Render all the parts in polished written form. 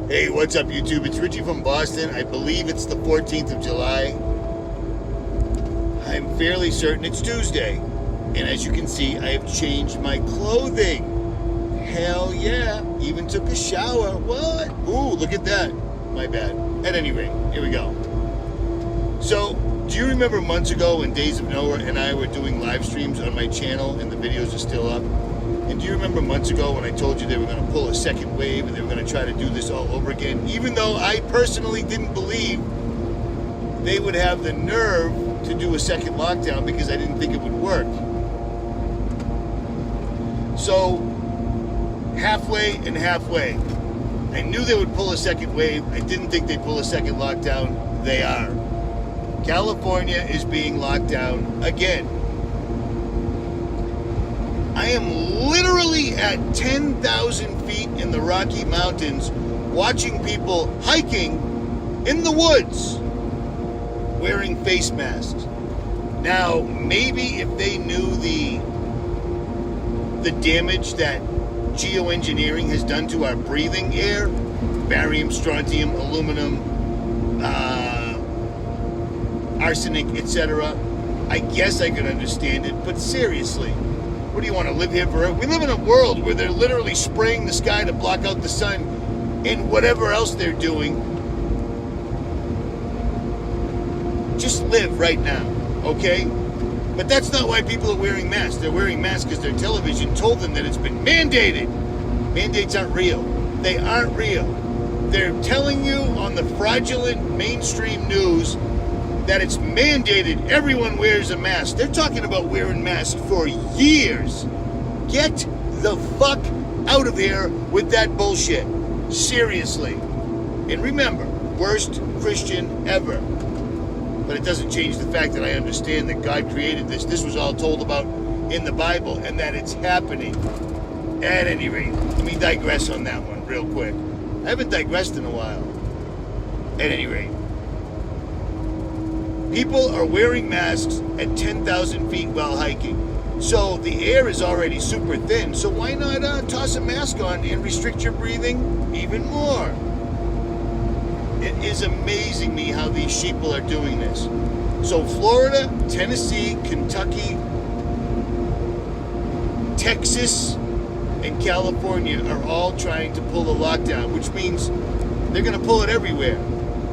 Hey, what's up, YouTube? It's Richie from Boston. I believe it's the 14th of July. I'm fairly certain it's Tuesday. And as you can see, I have changed my clothing. Hell yeah. Even took a shower. What? Ooh, look at that. My bad. At any rate, here we go. So, do you remember months ago when Days of Noah and I were doing live streams on my channel and the videos are still up? And do you remember months ago when I told you they were going to pull a second wave and they were going to try to do this all over again? Even though I personally didn't believe they would have the nerve to do a second lockdown because I didn't think it would work. So, halfway and halfway. I knew they would pull a second wave. I didn't think they'd pull a second lockdown. They are. California is being locked down again. I am literally at 10,000 feet in the Rocky Mountains watching people hiking in the woods wearing face masks. Now, maybe if they knew the damage that geoengineering has done to our breathing air, barium, strontium, aluminum, arsenic, etc., I guess I could understand it. But seriously, what do you want to live here forever? We live in a world where they're literally spraying the sky to block out the sun and whatever else they're doing. Just live right now, okay? But that's not why people are wearing masks. They're wearing masks because their television told them that it's been mandated. Mandates aren't real. They aren't real. They're telling you on the fraudulent mainstream news that it's mandated everyone wears a mask. They're talking about wearing masks for years. Get the fuck out of here with that bullshit. Seriously. And remember, worst Christian ever. But it doesn't change the fact that I understand that God created this. This was all told about in the Bible and that it's happening. At any rate, let me digress on that one real quick. I haven't digressed in a while. At any rate, people are wearing masks at 10,000 feet while hiking. So the air is already super thin. So why not toss a mask on and restrict your breathing even more? It is amazing me how these sheeple are doing this. So Florida, Tennessee, Kentucky, Texas, and California are all trying to pull a lockdown, which means they're going to pull it everywhere.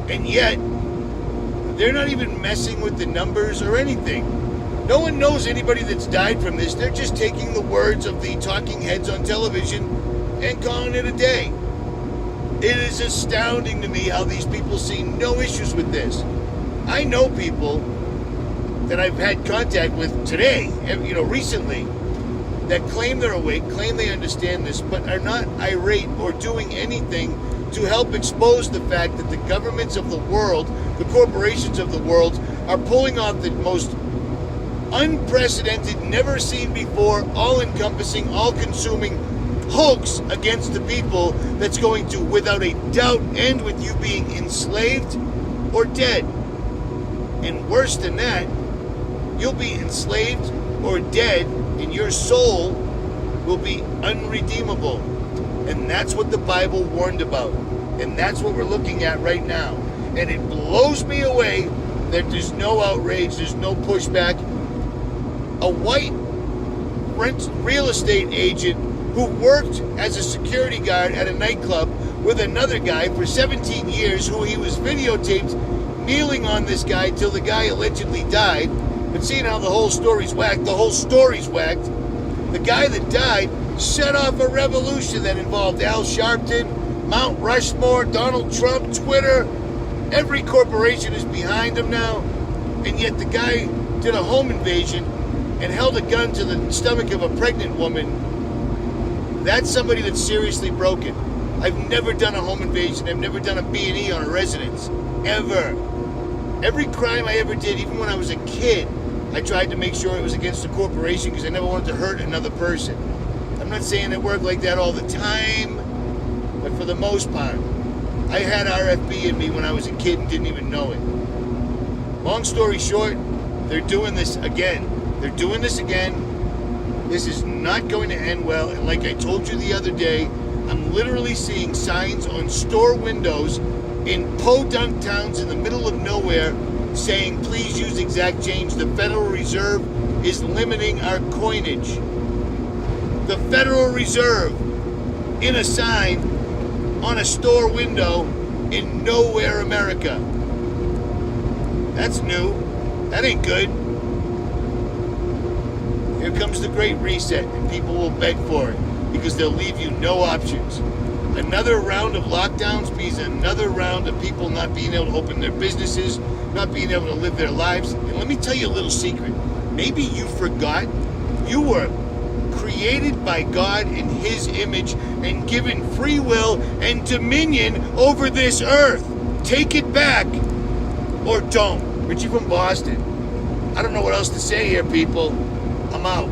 And yet, they're not even messing with the numbers or anything. No one knows anybody that's died from this. They're just taking the words of the talking heads on television and calling it a day. It is astounding to me how these people see no issues with this. I know people that I've had contact with today, recently, that claim they're awake, claim they understand this, but are not irate or doing anything to help expose the fact that the governments of the world, the corporations of the world, are pulling off the most unprecedented, never seen before, all-encompassing, all-consuming hoax against the people that's going to, without a doubt, end with you being enslaved or dead. And worse than that, you'll be enslaved or dead, and your soul will be unredeemable. And that's what the Bible warned about. And that's what we're looking at right now. And it blows me away that there's no outrage, there's no pushback. A white real estate agent who worked as a security guard at a nightclub with another guy for 17 years, who he was videotaped kneeling on this guy till the guy allegedly died. But seeing how the whole story's whacked, the guy that died set off a revolution that involved Al Sharpton, Mount Rushmore, Donald Trump, Twitter. Every corporation is behind him now. And yet the guy did a home invasion and held a gun to the stomach of a pregnant woman. That's somebody that's seriously broken. I've never done a home invasion. I've never done a B&E on a residence. Ever. Every crime I ever did, even when I was a kid, I tried to make sure it was against a corporation because I never wanted to hurt another person. I'm not saying it worked like that all the time, but for the most part, I had RFB in me when I was a kid and didn't even know it. Long story short, they're doing this again. This is not going to end well. And like I told you the other day, I'm literally seeing signs on store windows in podunk towns in the middle of nowhere saying, please use exact change. The Federal Reserve is limiting our coinage. The Federal Reserve in a sign on a store window in nowhere, America. That's new. That ain't good. Here comes the Great Reset, and people will beg for it because they'll leave you no options. Another round of lockdowns means another round of people not being able to open their businesses, not being able to live their lives. And let me tell you a little secret. Maybe you forgot you were created by God in His image and given free will and dominion over this earth. Take it back or don't. Richie from Boston. I don't know what else to say here, people. I'm out.